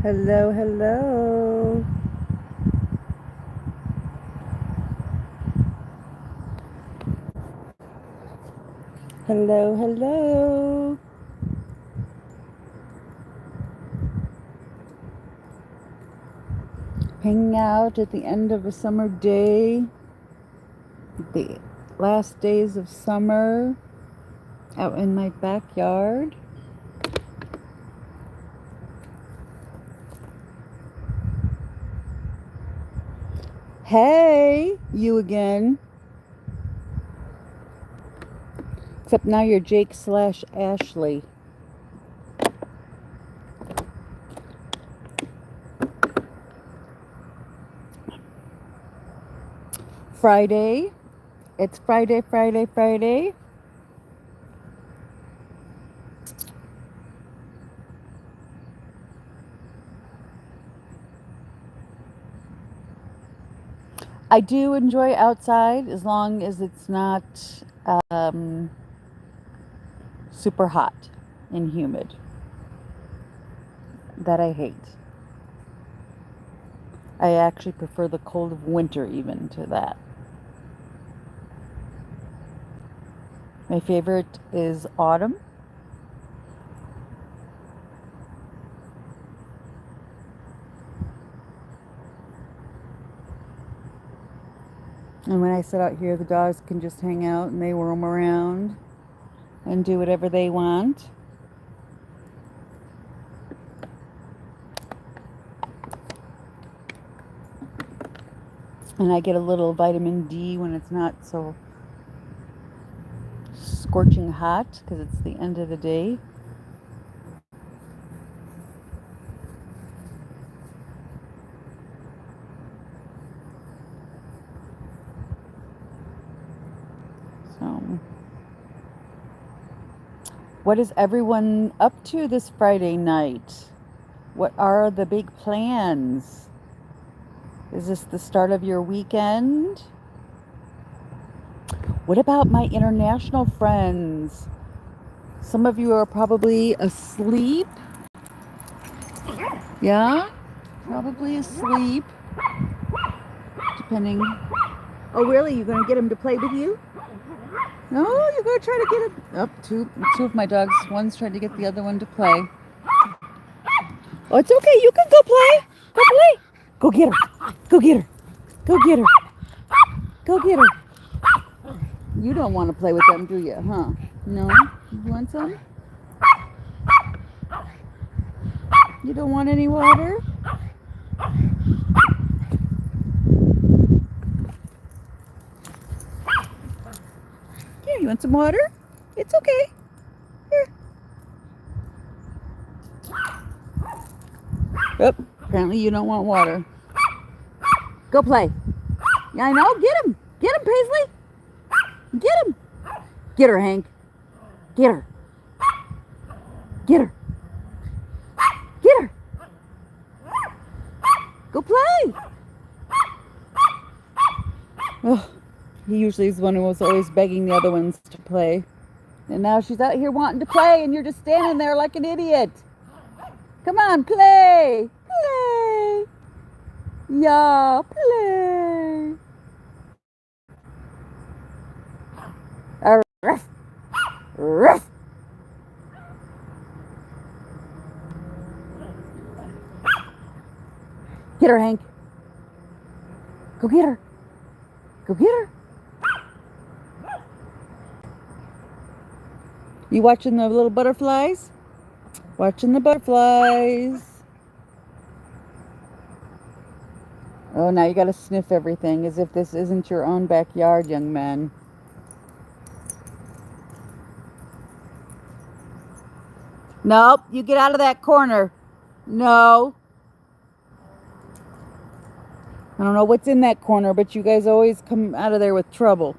Hello, hello. Hello, hello. Hanging out at the end of a summer day, the last days of summer, out in my backyard. Hey, you again. Except now you're Jake / Ashley. Friday. It's Friday, Friday, Friday. I do enjoy outside as long as it's not super hot and humid. That I hate. I actually prefer the cold of winter even to that. My favorite is autumn. And when I sit out here, the dogs can just hang out and they roam around and do whatever they want. And I get a little vitamin D when it's not so scorching hot because it's the end of the day. So, what is everyone up to this Friday night? What are the big plans? Is this the start of your weekend? What about my international friends? Some of you are probably asleep. Yeah? Probably asleep. Depending. Oh, really? You're going to get him to play with you? No, you're going to try to get him. Oh, two of my dogs. One's trying to get the other one to play. Oh, it's okay. You can go play. Go play. Go get her. Go get her. Go get her. Go get her. You don't want to play with them, do you? Huh? No? You want some? You don't want any water? Here, you want some water? It's okay. Here. Oh, apparently you don't want water. Go play. Yeah, I know. Get him. Get him, Paisley. Get him. Get her, Hank. Get her. Get her. Get her. Go play. Oh, he usually is the one who was always begging the other ones to play. And now she's out here wanting to play, and you're just standing there like an idiot. Come on, play. Play. Yeah, play. Ruff. Ruff. Get her, Hank. Go get her. Go get her. You watching the little butterflies? Watching the butterflies. Oh, now you got to sniff everything as if this isn't your own backyard, young man. Nope, you get out of that corner. No. I don't know what's in that corner, but you guys always come out of there with trouble.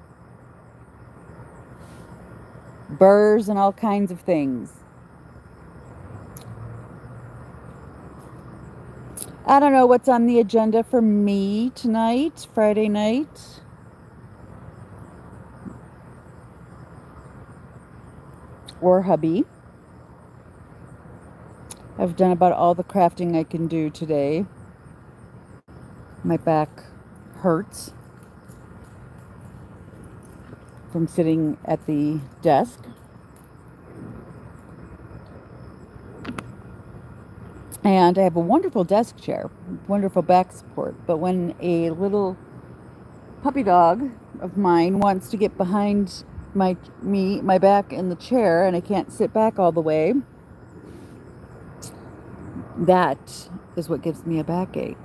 Burrs and all kinds of things. I don't know what's on the agenda for me tonight, Friday night. Or hubby. I've done about all the crafting I can do today. My back hurts from sitting at the desk. And I have a wonderful desk chair, wonderful back support. But when a little puppy dog of mine wants to get behind my back in the chair, and I can't sit back all the way, that is what gives me a backache.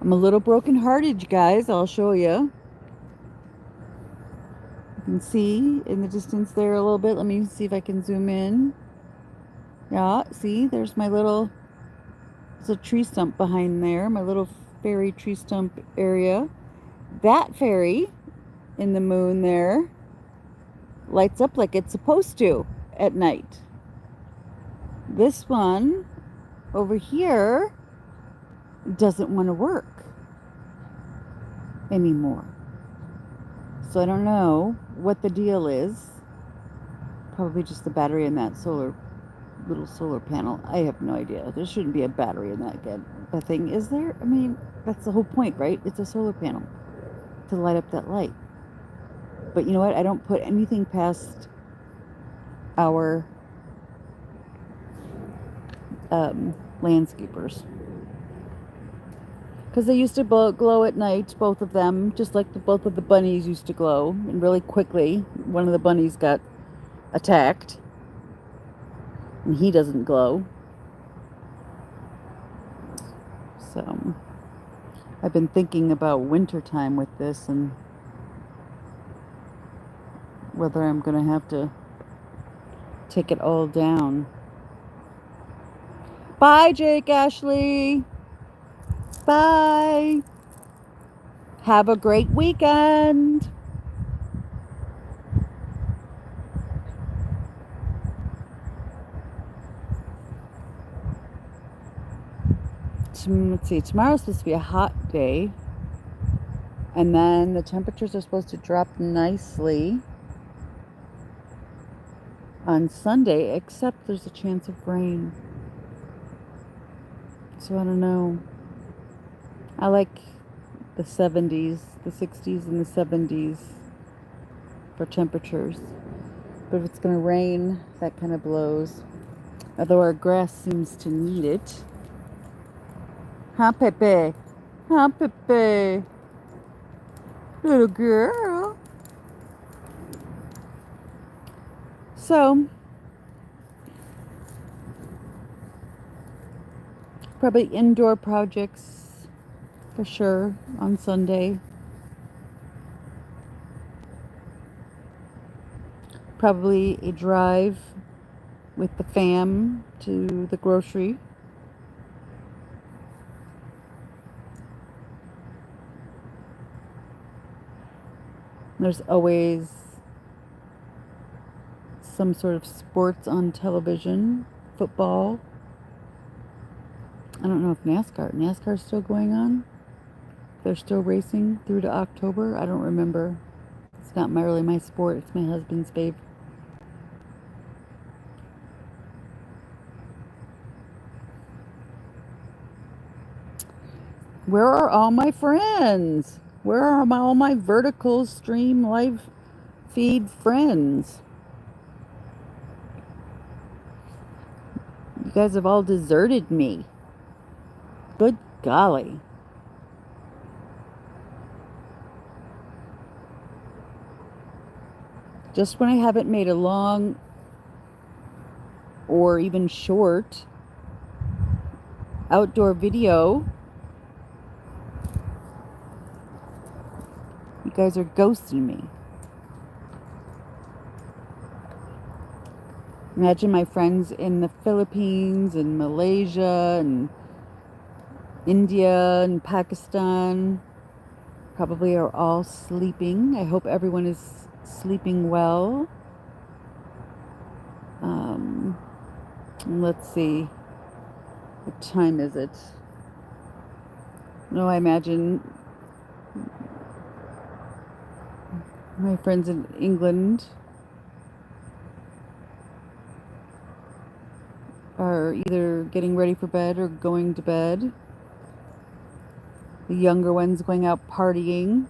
I'm a little broken-hearted, you guys. I'll show you. You can see in the distance there a little bit. Let me see if I can zoom in. Yeah, see, there's a tree stump behind there, my little fairy tree stump area. That fairy in the moon there lights up like it's supposed to at night. This one over here doesn't want to work anymore. So I don't know what the deal is. Probably just the battery in that little solar panel. I have no idea. There shouldn't be a battery in that thing, is there? I mean, that's the whole point, right? It's a solar panel to light up that light. But you know what? I don't put anything past our landscapers, because they used to glow at night, both of them, just like both of the bunnies used to glow. And really quickly, one of the bunnies got attacked, and he doesn't glow. So I've been thinking about wintertime with this, and whether I'm going to have to take it all down. Bye, Jake Ashley. Bye. Have a great weekend. Let's see, tomorrow's supposed to be a hot day, and then the temperatures are supposed to drop nicely on Sunday, except there's a chance of rain. So I don't know. I like the 70s, the 60s and the 70s for temperatures. But if it's going to rain, that kind of blows. Although our grass seems to need it. Huh, Pepe? Huh, Pepe? Little girl. So, probably indoor projects for sure on Sunday. Probably a drive with the fam to the grocery. There's always some sort of sports on television, football. I don't know if NASCAR's still going on. They're still racing through to October. I don't remember. It's not really my sport. It's my husband's fave. Where are all my friends? Where are all my vertical stream live feed friends? You guys have all deserted me. Good golly. Just when I haven't made a long or even short outdoor video, you guys are ghosting me. Imagine my friends in the Philippines and Malaysia and India and Pakistan probably are all sleeping. I hope everyone is sleeping well. Let's see. What time is it? No, I imagine my friends in England are either getting ready for bed or going to bed. The younger ones going out partying.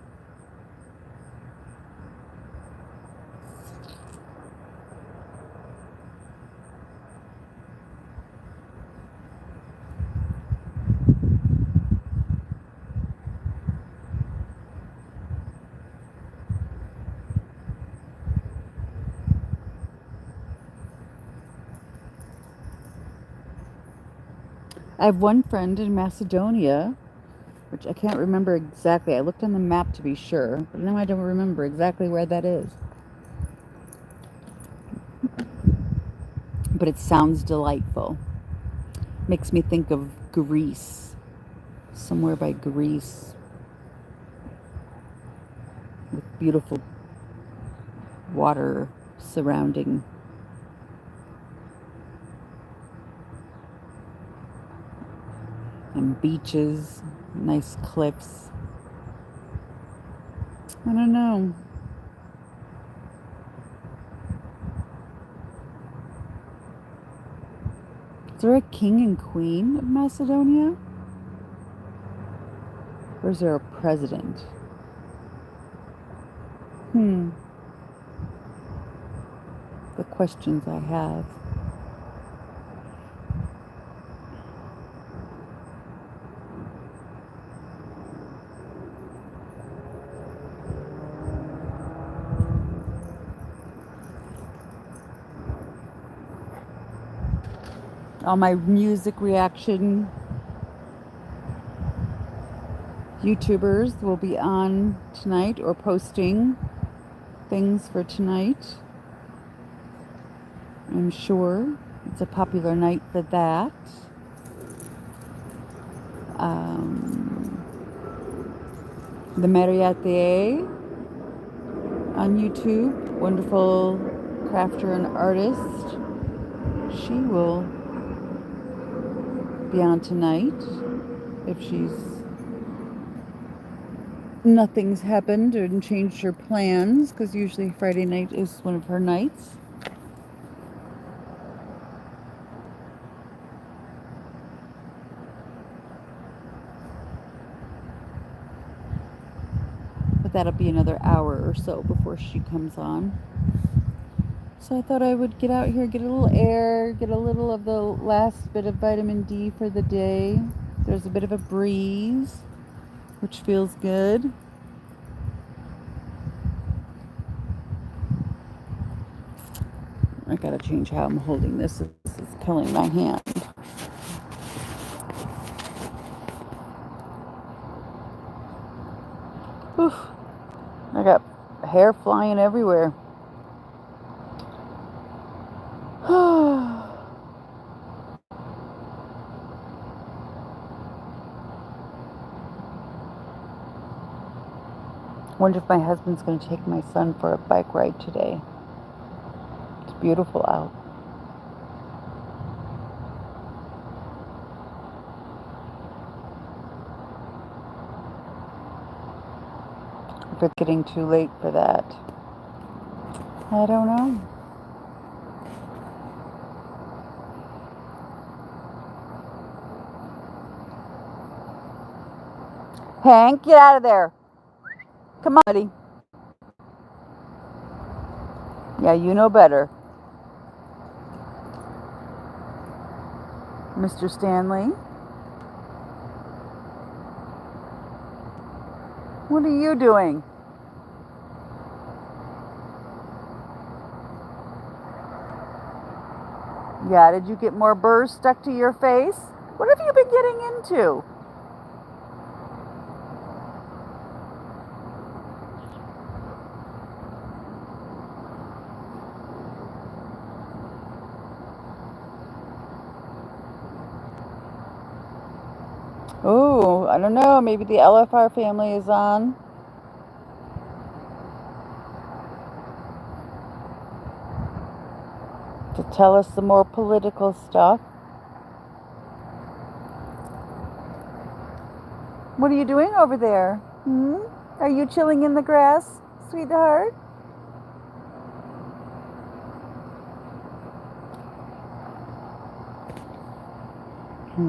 I have one friend in Macedonia, which I can't remember exactly. I looked on the map to be sure, but now I don't remember exactly where that is. But it sounds delightful. Makes me think of Greece. Somewhere by Greece. With beautiful water surrounding. And beaches, nice cliffs. I don't know. Is there a king and queen of Macedonia? Or is there a president? The questions I have. All my music reaction YouTubers will be on tonight or posting things for tonight. I'm sure it's a popular night for that. The Mariette on YouTube, wonderful crafter and artist. She will be on tonight if nothing's happened and changed her plans, because usually Friday night is one of her nights. But that'll be another hour or so before she comes on. So I thought I would get out here, get a little air, get a little of the last bit of vitamin D for the day. There's a bit of a breeze, which feels good. I gotta change how I'm holding this. This is killing my hand. Oof. I got hair flying everywhere. Wonder if my husband's going to take my son for a bike ride today. It's beautiful out. If it's getting too late for that, I don't know. Hank, get out of there. Come on, buddy. Yeah, you know better. Mr. Stanley? What are you doing? Yeah, did you get more burrs stuck to your face? What have you been getting into? Oh, I don't know. Maybe the LFR family is on. To tell us some more political stuff. What are you doing over there? Are you chilling in the grass, sweetheart? So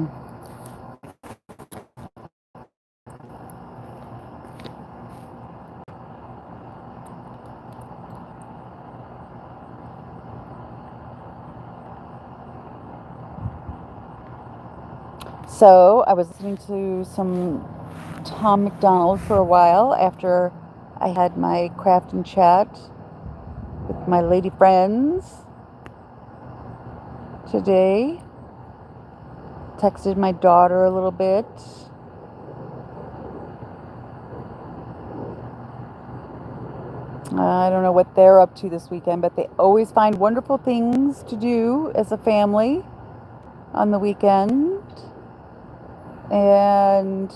I was listening to some Tom McDonald for a while after I had my craft and chat with my lady friends today. Texted my daughter a little bit. I don't know what they're up to this weekend, but they always find wonderful things to do as a family on the weekend. And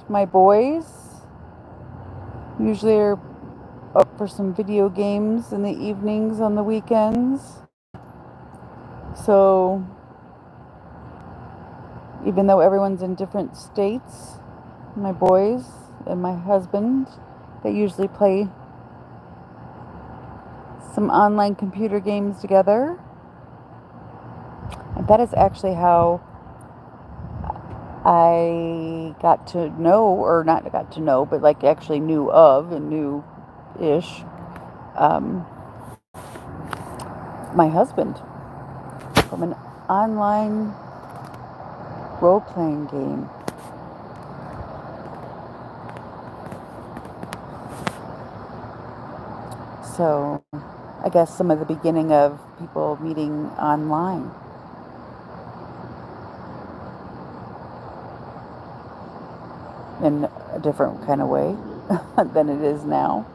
my boys usually are up for some video games in the evenings on the weekends. So even though everyone's in different states, my boys and my husband, they usually play some online computer games together. And that is actually how I got to know, or not got to know, but like actually knew of and knew-ish my husband from an online role-playing game. So I guess some of the beginning of people meeting online. In a different kind of way than it is now.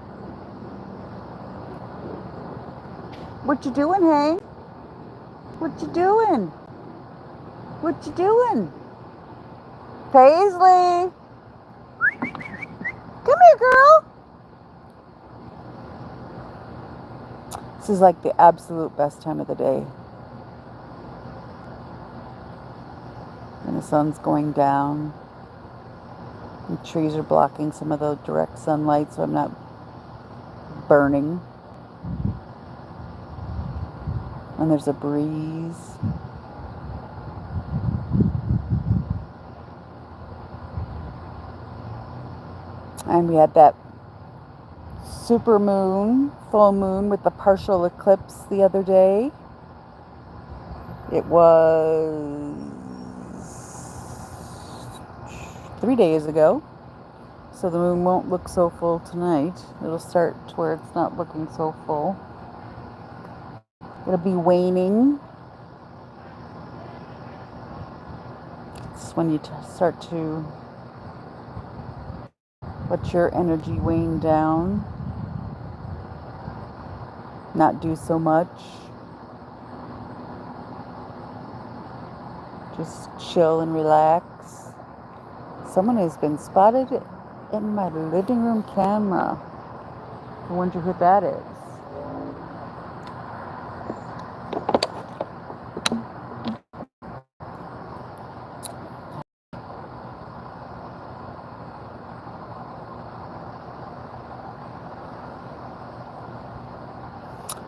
What you doing, hey? What you doing? What you doing? Paisley! Come here, girl! This is like the absolute best time of the day. And the sun's going down. The trees are blocking some of the direct sunlight, so I'm not burning. And there's a breeze. And we had that super moon, full moon with the partial eclipse the other day. It was 3 days ago. So the moon won't look so full tonight. It'll start to where it's not looking so full. It'll be waning. It's when you start to let your energy wane down. Not do so much. Just chill and relax. Someone has been spotted in my living room camera. I wonder who that is.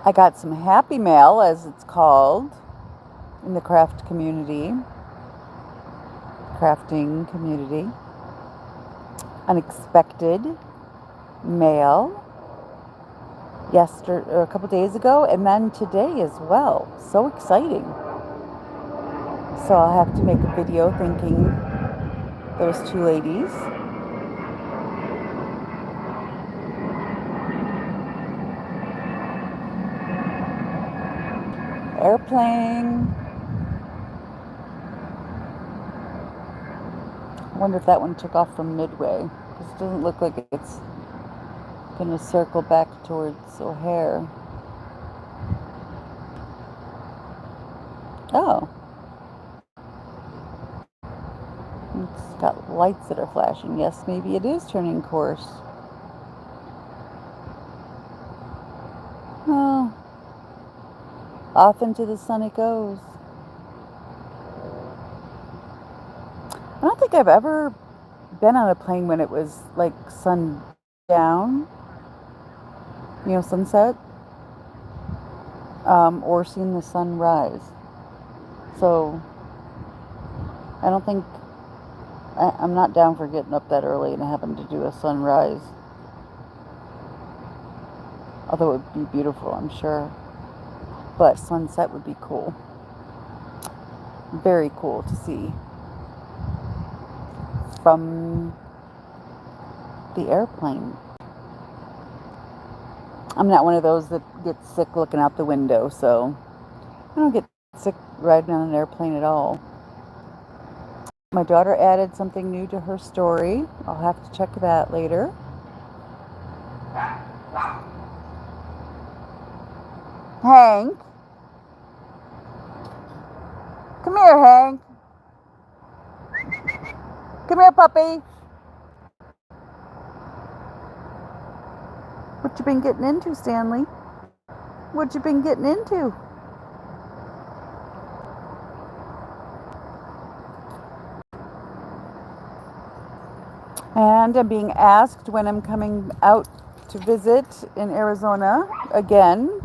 I got some happy mail, as it's called, in the crafting community. Unexpected mail a couple days ago, and then today as well. So exciting. So I'll have to make a video thanking those two ladies. Airplane. I wonder if that one took off from Midway, because it doesn't look like it's going to circle back towards O'Hare. Oh. It's got lights that are flashing. Yes, maybe it is turning course. Oh. Off into the sun it goes. I don't think I've ever been on a plane when it was like sundown, sunset, or seen the sun rise. So I don't think, I'm not down for getting up that early and having to do a sunrise. Although it would be beautiful, I'm sure. But sunset would be cool. Very cool to see from the airplane. I'm not one of those that gets sick looking out the window, so I don't get sick riding on an airplane at all. My daughter added something new to her story. I'll have to check that later. Hank. Come here, Hank. Come here, puppy. What you been getting into, Stanley? What you been getting into? And I'm being asked when I'm coming out to visit in Arizona again.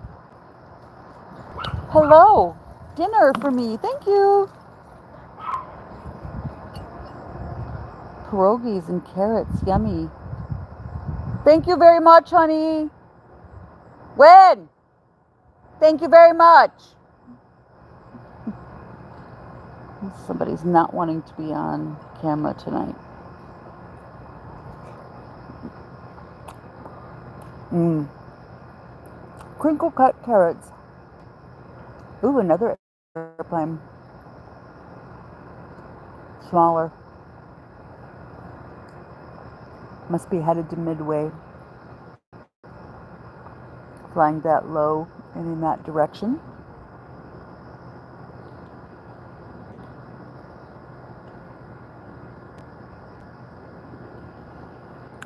Hello. Dinner for me. Thank you. Pierogies and carrots. Yummy. Thank you very much, honey. When? Thank you very much. Somebody's not wanting to be on camera tonight. Crinkle cut carrots. Ooh, another airplane. Smaller. Must be headed to Midway. Flying that low and in that direction.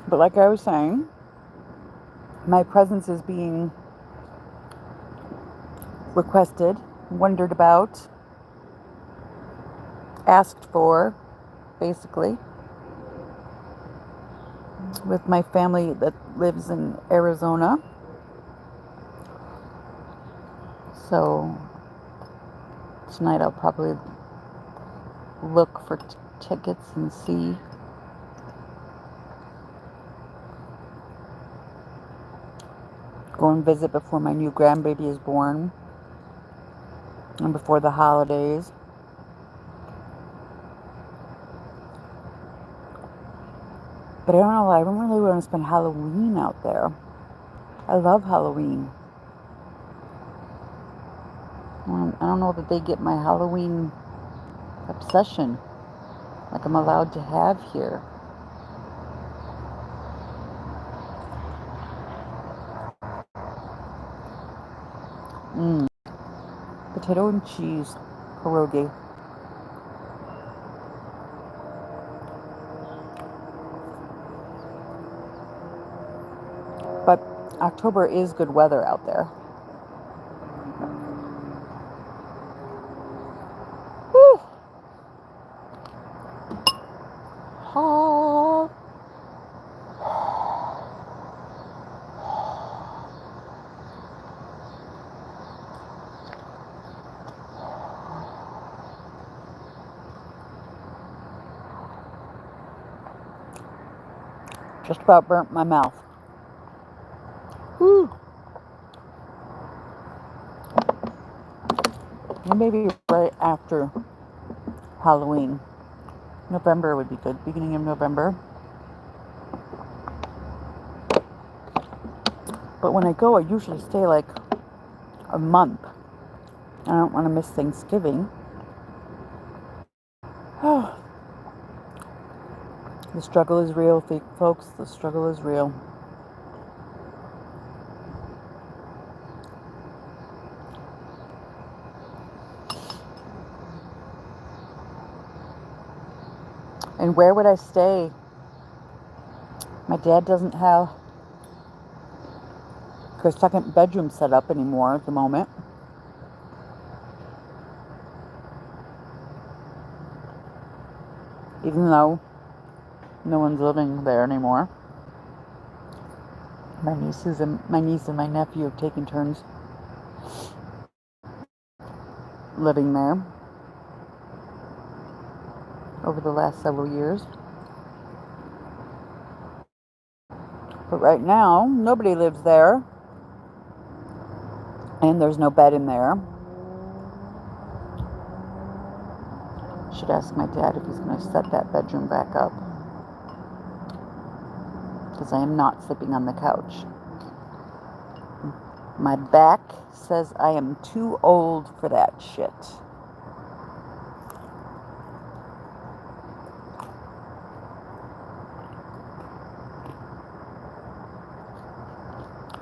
But like I was saying, my presence is being requested, wondered about, asked for, basically, with my family that lives in Arizona. So tonight I'll probably look for tickets and see. Go and visit before my new grandbaby is born and before the holidays. But I don't know, I don't really want to spend Halloween out there. I love Halloween. I don't know that they get my Halloween obsession like I'm allowed to have here. Potato and cheese pierogi. But October is good weather out there. Whew. Oh. Just about burnt my mouth. Whew. Maybe right after Halloween. November would be good. Beginning of November. But when I go, I usually stay like a month. I don't want to miss Thanksgiving. The struggle is real, folks. The struggle is real. And where would I stay? My dad doesn't have a second bedroom set up anymore at the moment. Even though no one's living there anymore. My niece and my nephew have taken turns living there. over the last several years. But right now, nobody lives there. And there's no bed in there. Should ask my dad if he's going to set that bedroom back up. Because I am not sleeping on the couch. My back says I am too old for that shit.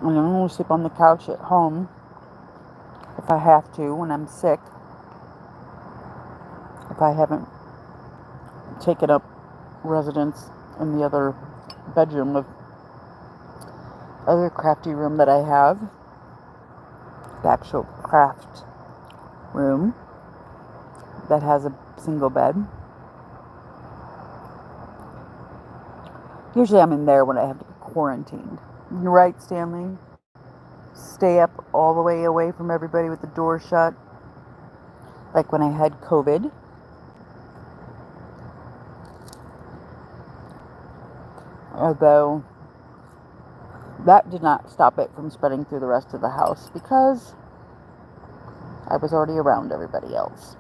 And I'm going to sleep on the couch at home if I have to when I'm sick. If I haven't taken up residence in the other bedroom of other crafty room that I have. The actual craft room that has a single bed. Usually I'm in there when I have to be quarantined. Right, Stanley? Stay up all the way away from everybody with the door shut. Like when I had COVID. Although that did not stop it from spreading through the rest of the house because I was already around everybody else.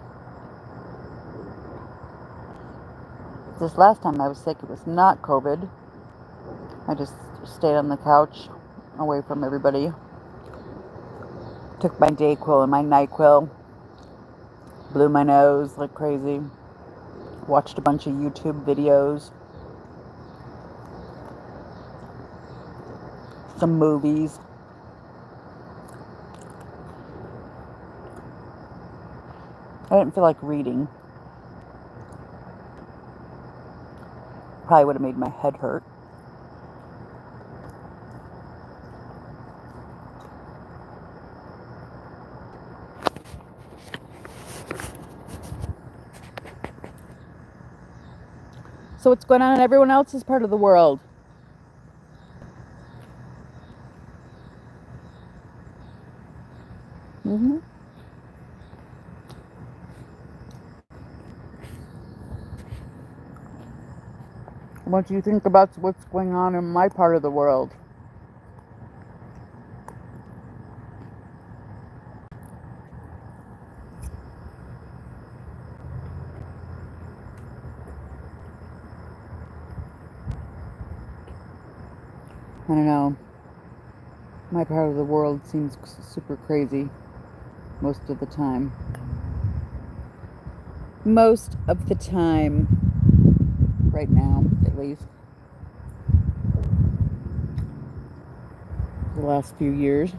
This last time I was sick, it was not COVID. I just stayed on the couch away from everybody. Took my Dayquil and my NyQuil. Blew my nose like crazy. Watched a bunch of YouTube videos. Some movies. I didn't feel like reading. Probably would have made my head hurt. So what's going on in everyone else's part of the world? What do you think about what's going on in my part of the world? I don't know. My part of the world seems super crazy most of the time. Most of the time. Right now, at least. The last few years.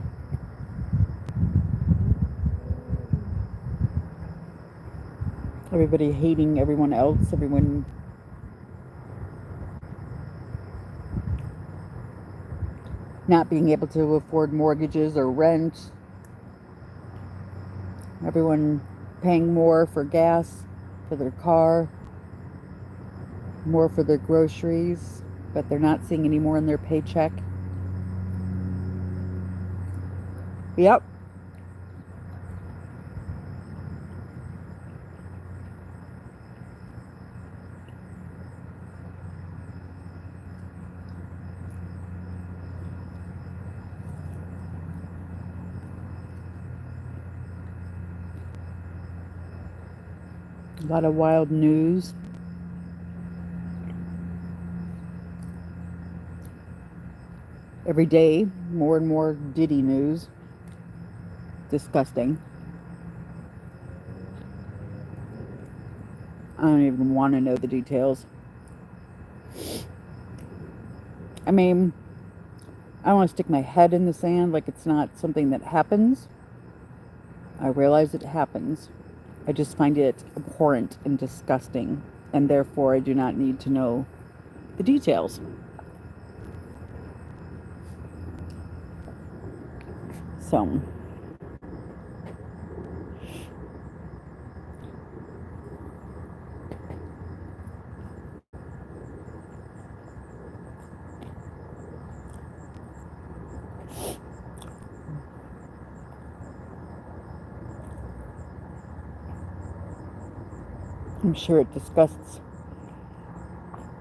Everybody hating everyone else. Everyone not being able to afford mortgages or rent. Everyone paying more for gas for their car, more for their groceries, but they're not seeing any more in their paycheck. Yep. A lot of wild news. Every day, more and more Diddy news. Disgusting. I don't even want to know the details. I mean, I don't want to stick my head in the sand like it's not something that happens. I realize it happens. I just find it abhorrent and disgusting, and therefore I do not need to know the details. So, I'm sure it disgusts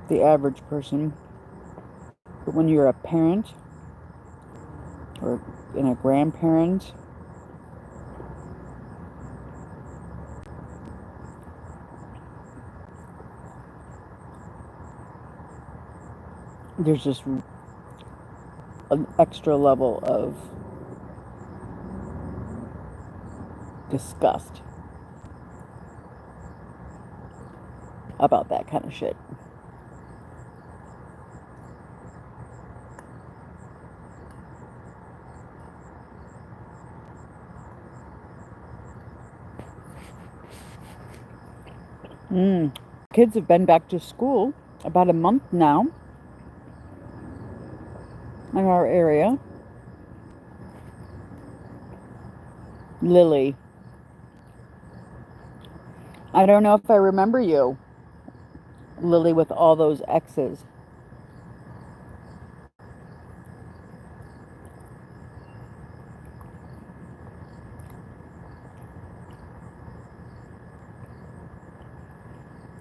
the average person. But when you're a parent or a grandparent, there's just an extra level of disgust about that kind of shit. Kids have been back to school about a month now in our area. Lily. I don't know if I remember you. Lily with all those X's.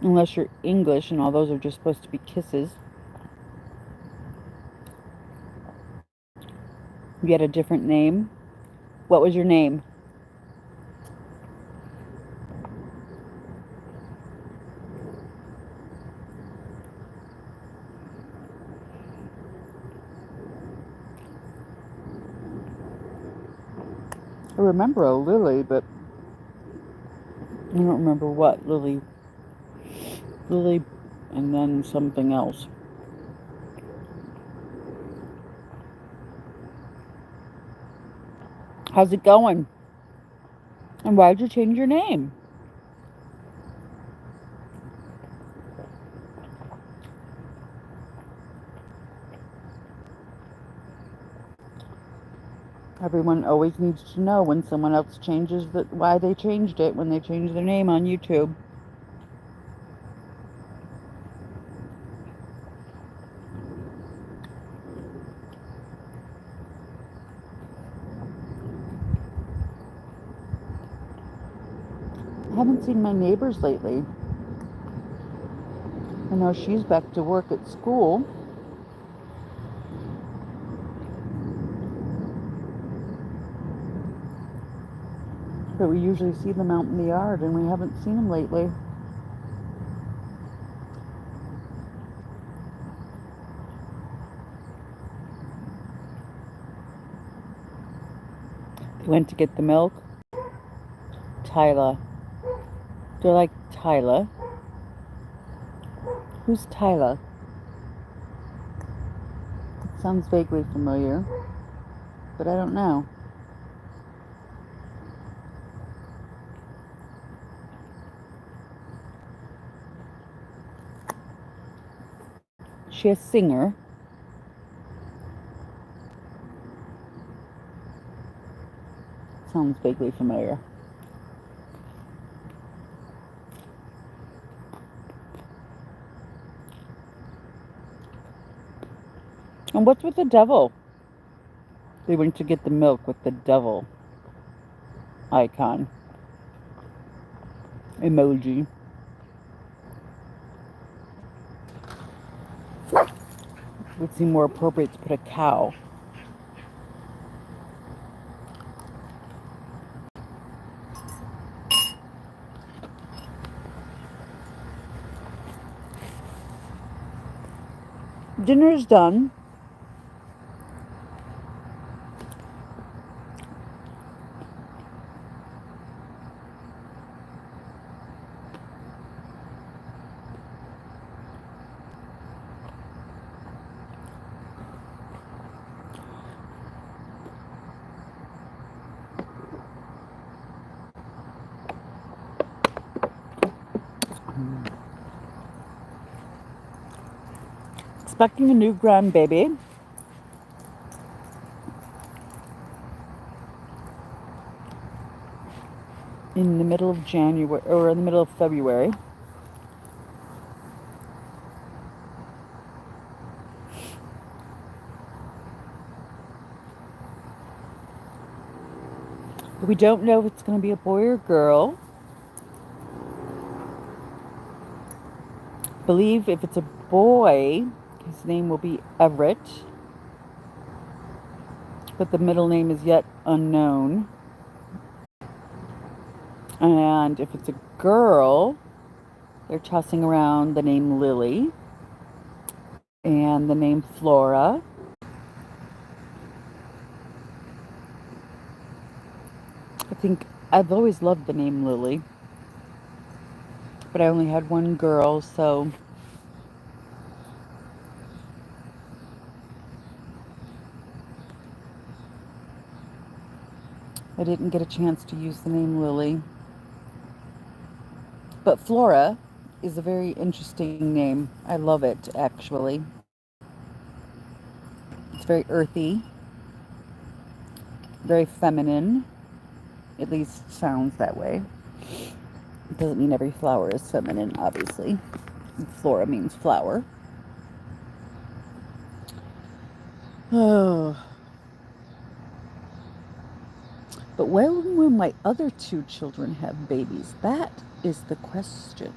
Unless you're English and all those are just supposed to be kisses. You had a different name. What was your name? I remember a Lily, but I don't remember what. Lily, and then something else. How's it going? And why did you change your name? Everyone always needs to know when someone else changes why they changed it when they change their name on YouTube. I haven't seen my neighbors lately. I know she's back to work at school. But we usually see them out in the yard, and we haven't seen them lately. They went to get the milk. Tyla. They're like, Tyla? Who's Tyla? It sounds vaguely familiar, but I don't know. Is she a singer? Sounds vaguely familiar. And what's with the devil? They went to get the milk with the devil icon emoji. It would seem more appropriate to put a cow. Dinner's done. Expecting a new grandbaby. In the middle of January, or in the middle of February. We don't know if it's going to be a boy or girl. believe if it's a boy, his name will be Everett, but the middle name is yet unknown. And if it's a girl, they're tossing around the name Lily and the name Flora. I think I've always loved the name Lily, but I only had one girl, so I didn't get a chance to use the name Lily. But Flora is a very interesting name. I love it, actually. It's very earthy, very feminine. At least sounds that way. It doesn't mean every flower is feminine, obviously. Flora means flower. Oh. But when will my other two children have babies? That is the question.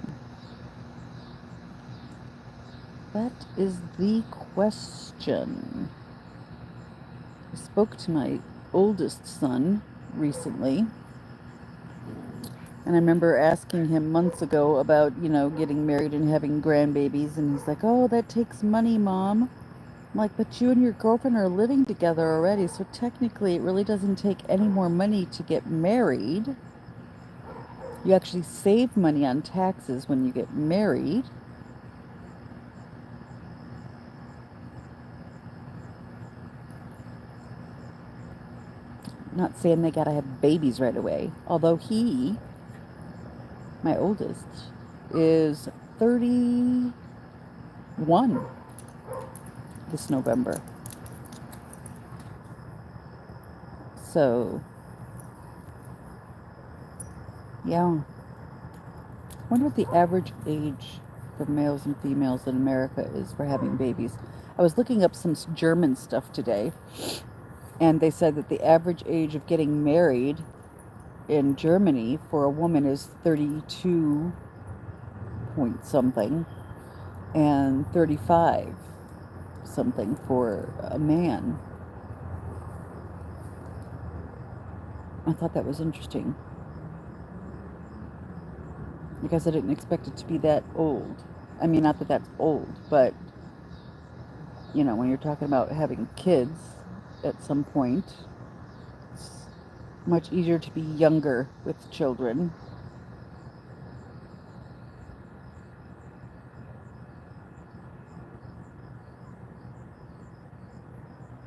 That is the question. I spoke to my oldest son recently, and I remember asking him months ago about, getting married and having grandbabies, and he's like, "Oh, that takes money, Mom." I'm like, "But you and your girlfriend are living together already, so technically it really doesn't take any more money to get married. You actually save money on taxes when you get married." I'm not saying they gotta have babies right away, although my oldest, is 31 this November. So, yeah. I wonder what the average age for males and females in America is for having babies. I was looking up some German stuff today, and they said that the average age of getting married in Germany for a woman is 32 point something, and 35 something for a man. I thought that was interesting, because I didn't expect it to be that old. I mean, not that that's old, but, when you're talking about having kids at some point, it's much easier to be younger with children.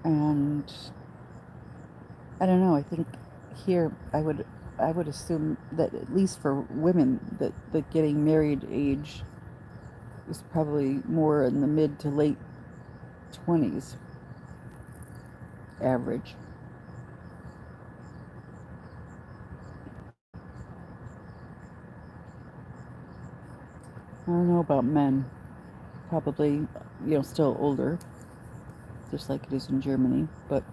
And I don't know, I think here I would assume that at least for women that the getting married age is probably more in the mid to late 20s average. I don't know about men. Probably, still older, just like it is in Germany, but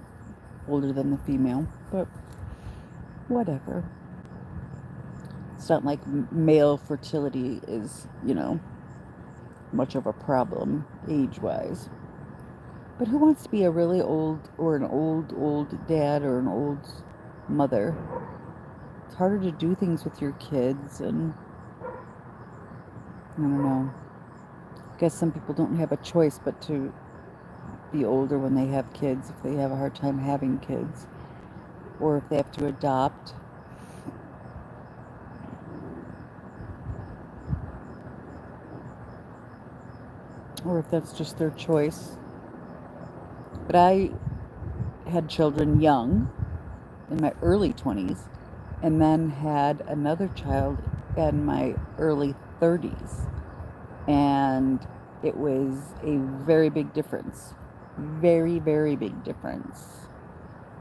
older than the female. But whatever. It's not like male fertility is, much of a problem age-wise. But who wants to be a really old, or an old dad, or an old mother? It's harder to do things with your kids, and I don't know. I guess some people don't have a choice but to be older when they have kids, if they have a hard time having kids, or if they have to adopt. Or if that's just their choice. But I had children young, in my early 20s, and then had another child in my early 30s. And it was a very big difference. Very, very big difference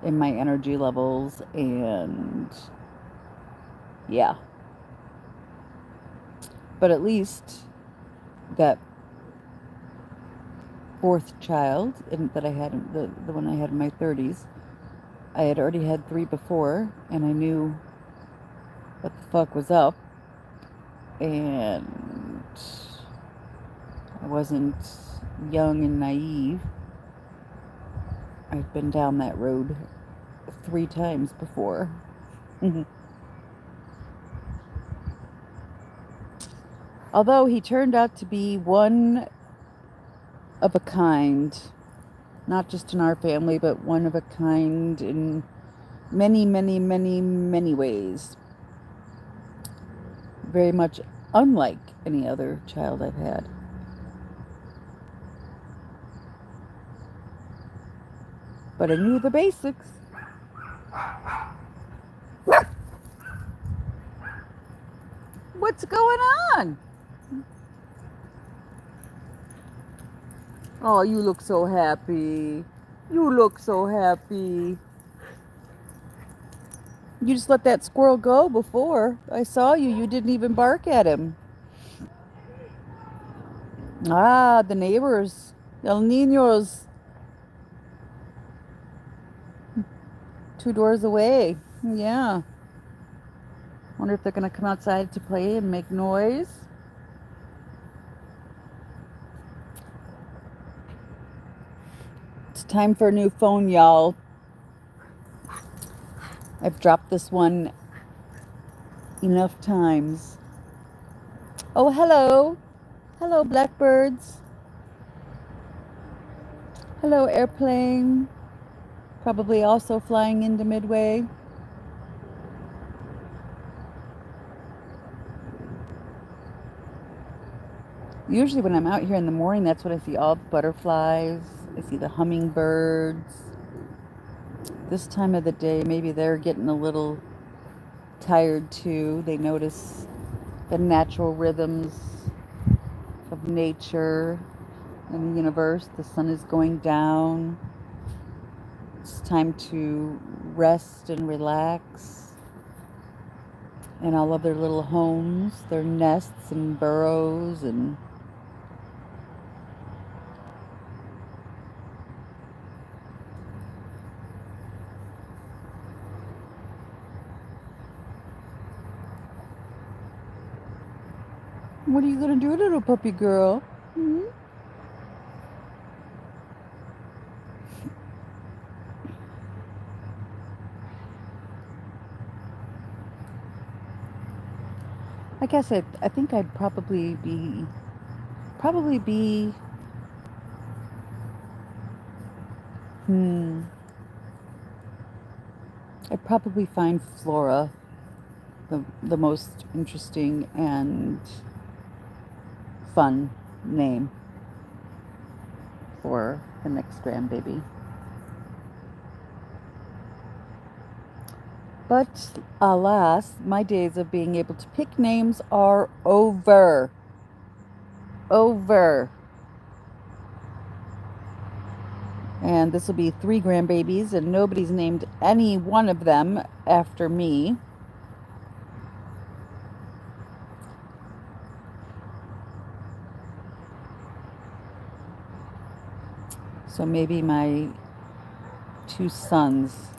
in my energy levels, and yeah. But at least that fourth child that I had, the one I had in my 30s, I had already had 3 before, and I knew what the fuck was up, and I wasn't young and naive. I've been down that road 3 times before. Although he turned out to be one of a kind, not just in our family, but one of a kind in many, many, many, many ways. Very much unlike any other child I've had. But I knew the basics. What's going on? Oh, you look so happy. You look so happy. You just let that squirrel go before. I saw you. You didn't even bark at him. Ah, the neighbors. El Niños. 2 doors away. Yeah. Wonder if they're going to come outside to play and make noise. It's time for a new phone, y'all. I've dropped this one enough times. Oh, hello. Hello, blackbirds. Hello, airplane. Probably also flying into Midway. Usually when I'm out here in the morning, that's when I see all the butterflies. I see the hummingbirds. This time of the day, maybe they're getting a little tired too. They notice the natural rhythms of nature and the universe. The sun is going down. It's time to rest and relax in all of their little homes, their nests and burrows and what are you gonna do, little puppy girl? Hmm? I guess I think I'd probably be hmm I'd probably find Flora the most interesting and fun name for the next grandbaby. But alas, my days of being able to pick names are over. Over. And this will be 3 grandbabies, and nobody's named any one of them after me. So maybe my 2 sons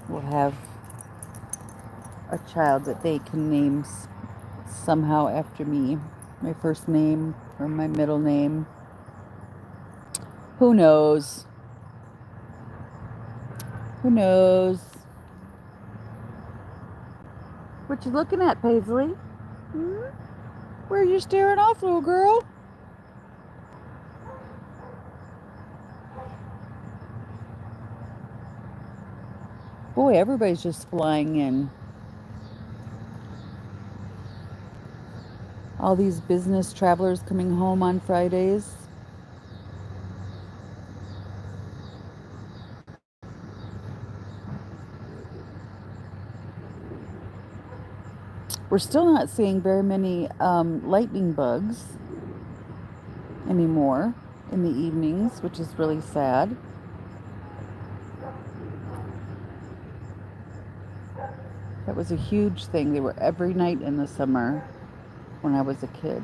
will have a child that they can name somehow after me. My first name or my middle name. Who knows? Who knows? What you looking at, Paisley? Hmm? Where are you staring off, little girl? Boy, everybody's just flying in. All these business travelers coming home on Fridays. We're still not seeing very many lightning bugs anymore in the evenings, which is really sad. That was a huge thing. They were every night in the summer when I was a kid.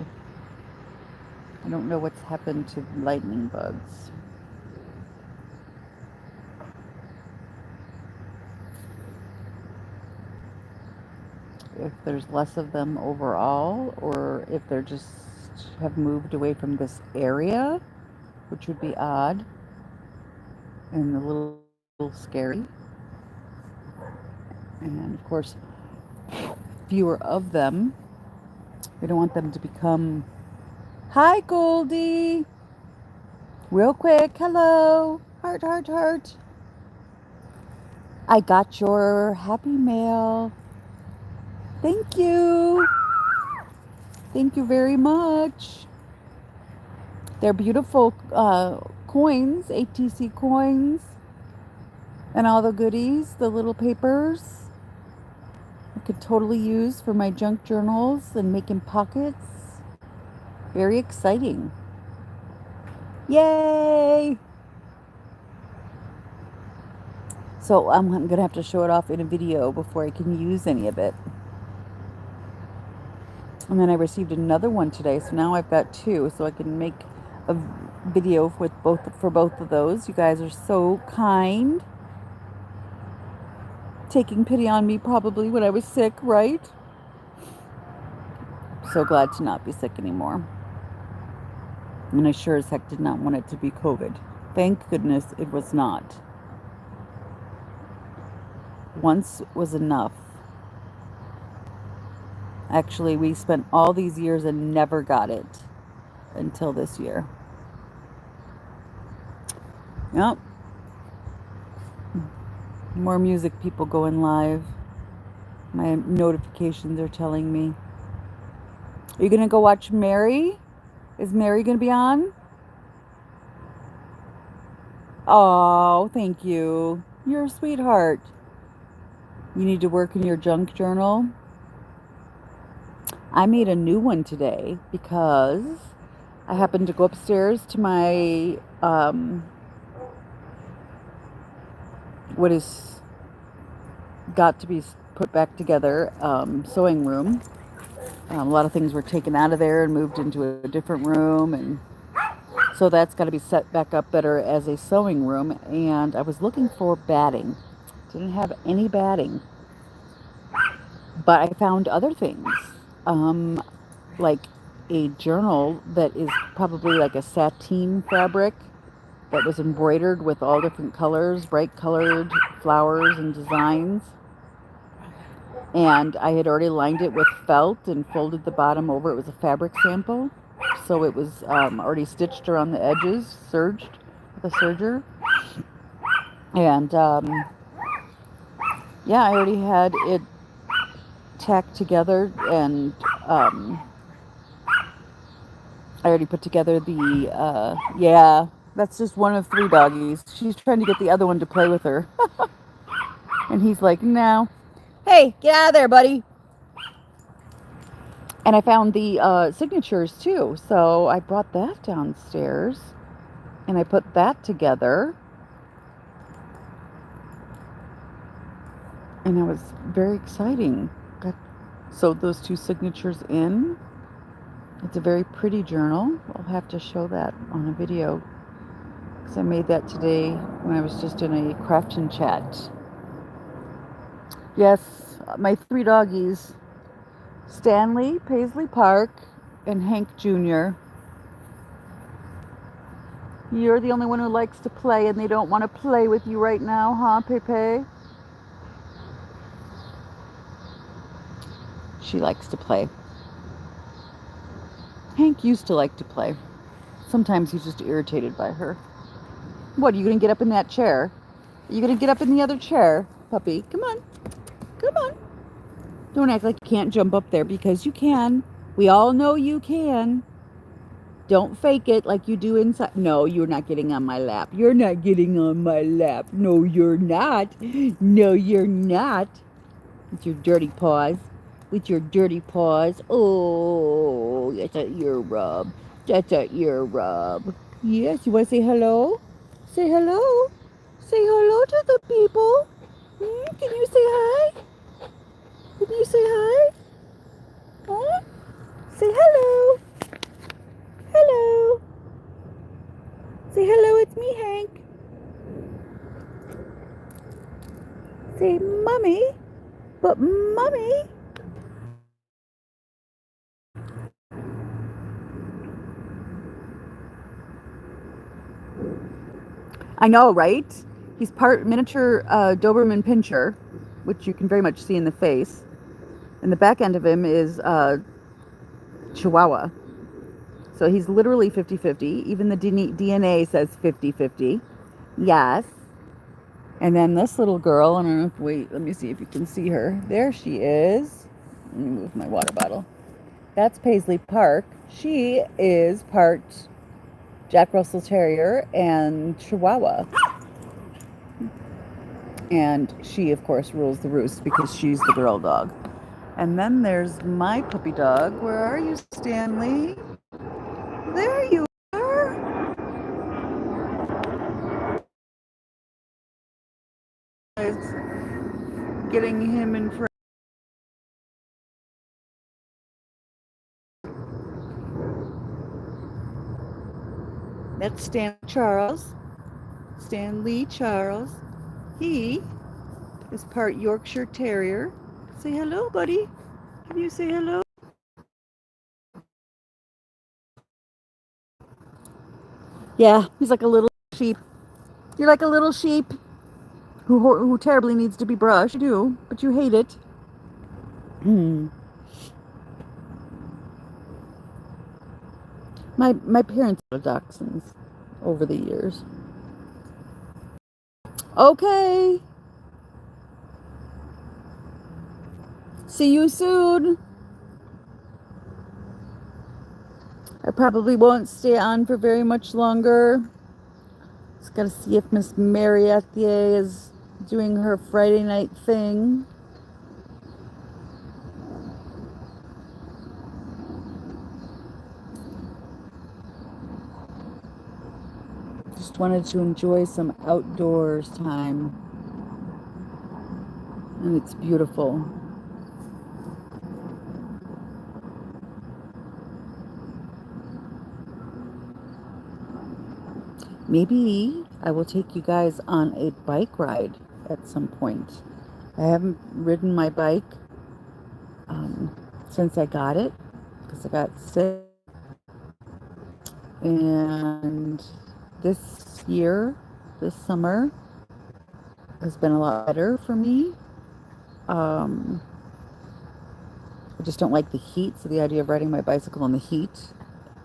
I don't know what's happened to lightning bugs. If there's less of them overall, or if they're just have moved away from this area, which would be odd and a little scary. And of course, fewer of them. We don't want them to become... Hi, Goldie! Real quick, hello! Heart, heart, heart. I got your Happy Mail. Thank you. Thank you very much. They're beautiful coins, ATC coins, and all the goodies, the little papers. I could totally use for my junk journals and making pockets. Very exciting. Yay! So I'm going to have to show it off in a video before I can use any of it. And then I received another one today, so now I've got two, so I can make a video with for both of those. You guys are so kind. Taking pity on me probably when I was sick, right? So glad to not be sick anymore. And I sure as heck did not want it to be COVID. Thank goodness it was not. Once was enough. Actually, we spent all these years and never got it until this year. Yep. More music people going live. My notifications are telling me. Are you going to go watch Mary? Is Mary going to be on? Oh, thank you. You're a sweetheart. You need to work in your junk journal. I made a new one today because I happened to go upstairs to my what is got to be put back together sewing room. A lot of things were taken out of there and moved into a different room, and so that's got to be set back up better as a sewing room. And I was looking for batting. Didn't have any batting, but I found other things, like a journal that is probably like a sateen fabric that was embroidered with all different colors, bright colored flowers and designs. And I had already lined it with felt and folded the bottom over. It was a fabric sample, so it was already stitched around the edges, serged with a serger. And yeah, I already had it tacked together, and I already put together the yeah, that's just one of 3 doggies. She's trying to get the other one to play with her. And he's like, no. Hey, get out of there, buddy. And I found the signatures too, so I brought that downstairs and I put that together, and it was very exciting. Sewed those 2 signatures in. It's a very pretty journal. I'll have to show that on a video because I made that today when I was just in a craft and chat. Yes, my 3 doggies, Stanley, Paisley Park, and Hank Jr. You're the only one who likes to play, and they don't want to play with you right now, huh, Pepe? She likes to play. Hank used to like to play. Sometimes he's just irritated by her. What, are you going to get up in that chair? Are you going to get up in the other chair, puppy? Come on. Come on. Don't act like you can't jump up there, because you can. We all know you can. Don't fake it like you do inside. No, you're not getting on my lap. You're not getting on my lap. No, you're not. No, you're not. With your dirty paws. With your dirty paws. Oh, that's a ear rub. That's a ear rub. Yes, you want to say hello? Say hello. Say hello to the people. Can you say hi? Can you say hi? Huh? Say hello. Hello. Say hello, it's me, Hank. Say mommy. But mommy. I know, right? He's part miniature Doberman Pinscher, which you can very much see in the face. And the back end of him is Chihuahua. So he's literally 50-50. Even the DNA says 50-50. Yes. And then this little girl, I don't know, wait, let me see if you can see her. There she is. Let me move my water bottle. That's Paisley Park. She is part Jack Russell Terrier and Chihuahua. And she, of course, rules the roost because she's the girl dog. And then there's my puppy dog. Where are you, Stanley? There you are. It's getting him in front. That's Stanley Charles. He is part Yorkshire Terrier. Say hello, buddy. Can you say hello? Yeah, he's like a little sheep. You're like a little sheep who terribly needs to be brushed. You do, but you hate it. My parents had dachshunds over the years. Okay. See you soon. I probably won't stay on for very much longer. Just gotta see if Miss Mariette is doing her Friday night thing. Just wanted to enjoy some outdoors time. And it's beautiful. Maybe I will take you guys on a bike ride at some point. I haven't ridden my bike since I got it because I got sick. And this summer, has been a lot better for me. I just don't like the heat, so the idea of riding my bicycle in the heat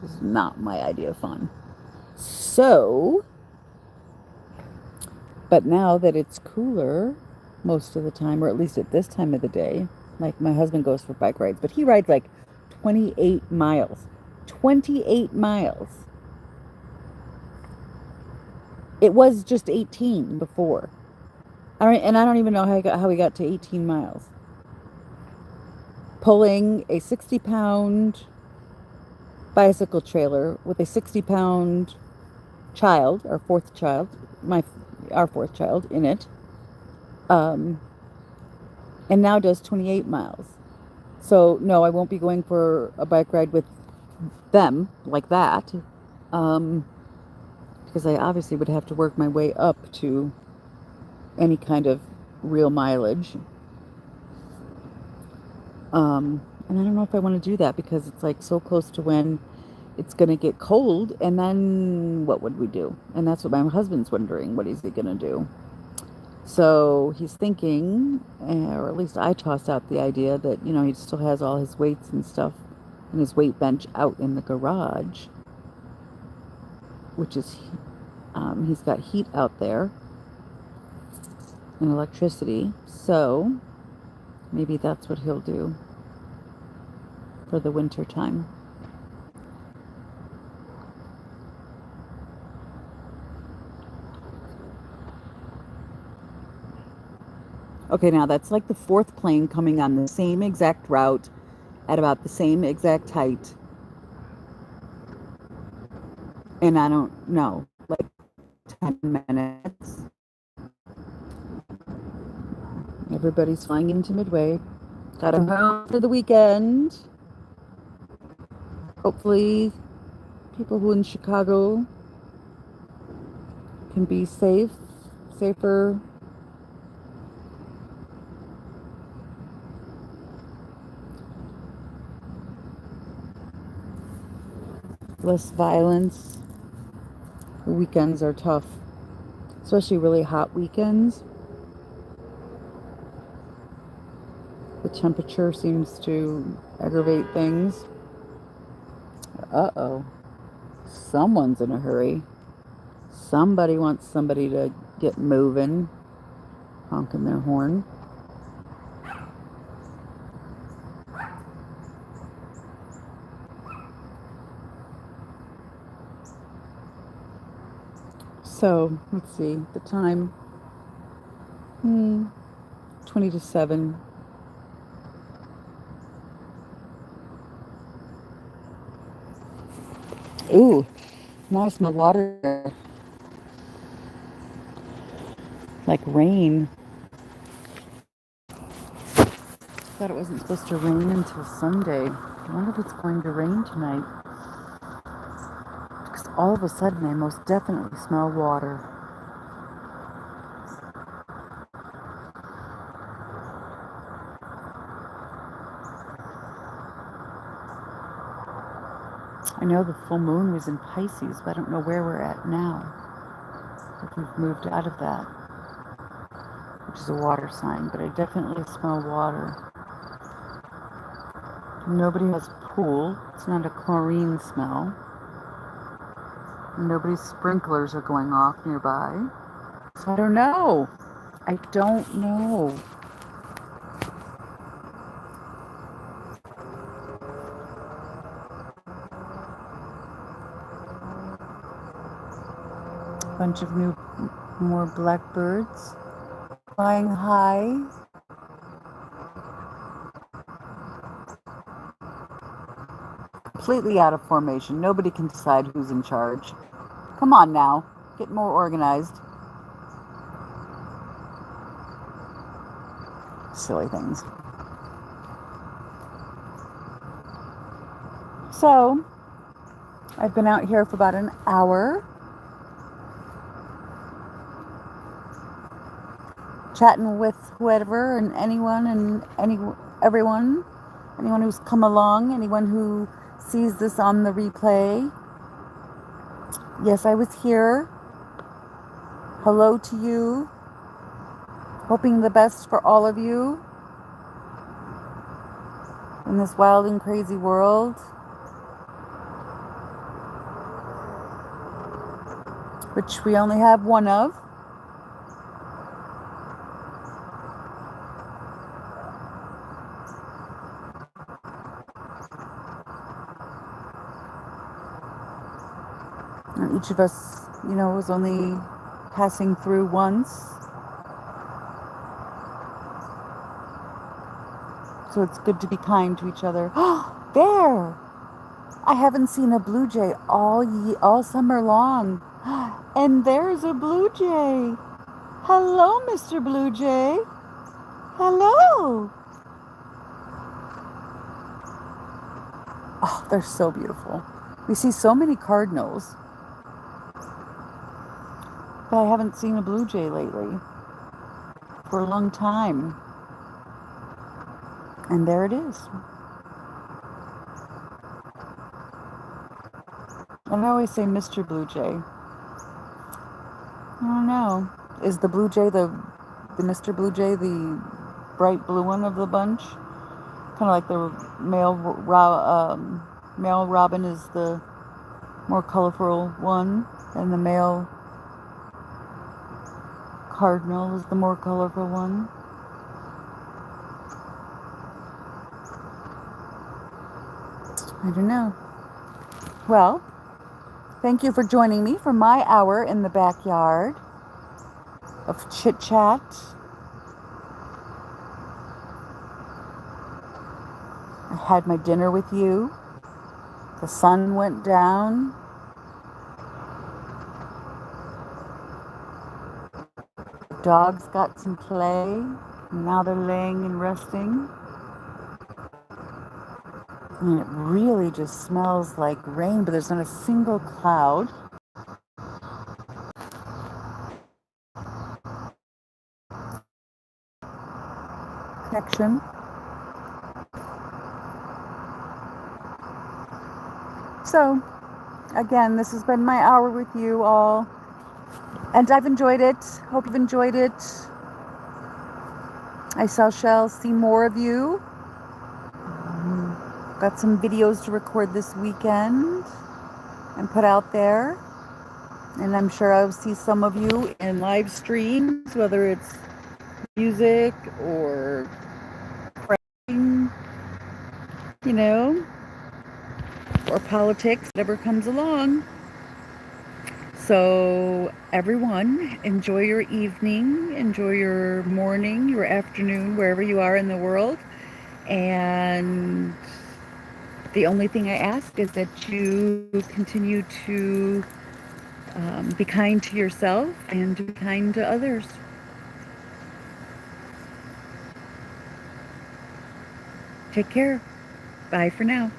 is not my idea of fun. So, but now that it's cooler most of the time, or at least at this time of the day, like my husband goes for bike rides, but he rides like 28 miles. 28 miles. It was just 18 before. And I don't even know how he got to 18 miles. Pulling a 60-pound bicycle trailer with a 60-pound child, our fourth child in it, and now does 28 miles. So no, I won't be going for a bike ride with them like that, because I obviously would have to work my way up to any kind of real mileage. And I don't know if I want to do that because it's like so close to when it's going to get cold, and then what would we do? And that's what my husband's wondering. What is he going to do? So he's thinking, or at least I toss out the idea that, you know, he still has all his weights and stuff and his weight bench out in the garage, which is, he's got heat out there and electricity. So maybe that's what he'll do for the winter time. Okay, now that's like the fourth plane coming on the same exact route at about the same exact height. And I don't know, like 10 minutes. Everybody's flying into Midway. Got them home for the weekend. Hopefully, people who in Chicago can be safer. Less violence. The weekends are tough. especially really hot weekends. The temperature seems to aggravate things. Uh-oh. Someone's in a hurry. Somebody wants somebody to get moving, honking their horn. So, let's see, the time, 20 to 7. Ooh, now I smell water. Like rain. Thought it wasn't supposed to rain until Sunday. I wonder if it's going to rain tonight. Because all of a sudden I most definitely smell water. I know the full moon was in Pisces, but I don't know where we're at now. If we've moved out of that, which is a water sign, but I definitely smell water. Nobody has a pool. It's not a chlorine smell. Nobody's sprinklers are going off nearby. So I don't know. I don't know. Bunch of more blackbirds flying high. Completely out of formation. Nobody can decide who's in charge. Come on now, get more organized. Silly things. So, I've been out here for about an hour, chatting with whoever and anyone and everyone who's come along, anyone who sees this on the replay. Yes, I was here. Hello to you. Hoping the best for all of you in this wild and crazy world, which we only have one of. And each of us, was only passing through once. So it's good to be kind to each other. There! I haven't seen a blue jay all summer long. And there's a blue jay. Hello, Mr. Blue Jay. Hello. Oh, they're so beautiful. We see so many cardinals. But I haven't seen a blue jay lately. For a long time. And there it is. And I always say Mr. Blue Jay. I don't know. Is the blue jay the Mr. Blue Jay the bright blue one of the bunch? Kind of like the male robin is the more colorful one, and the male cardinal is the more colorful one. I don't know. Well, thank you for joining me for my hour in the backyard of chit-chat. I had my dinner with you. The sun went down. The dogs got some play. And now they're laying and resting. And it really just smells like rain, but there's not a single cloud. Connection. So, again, this has been my hour with you all. And I've enjoyed it. Hope you've enjoyed it. I shall see more of you. Got some videos to record this weekend and put out there. And I'm sure I'll see some of you in live streams, whether it's music or writing, you know, or politics, whatever comes along. So everyone, enjoy your evening, enjoy your morning, your afternoon, wherever you are in the world. And the only thing I ask is that you continue to be kind to yourself and be kind to others. Take care. Bye for now.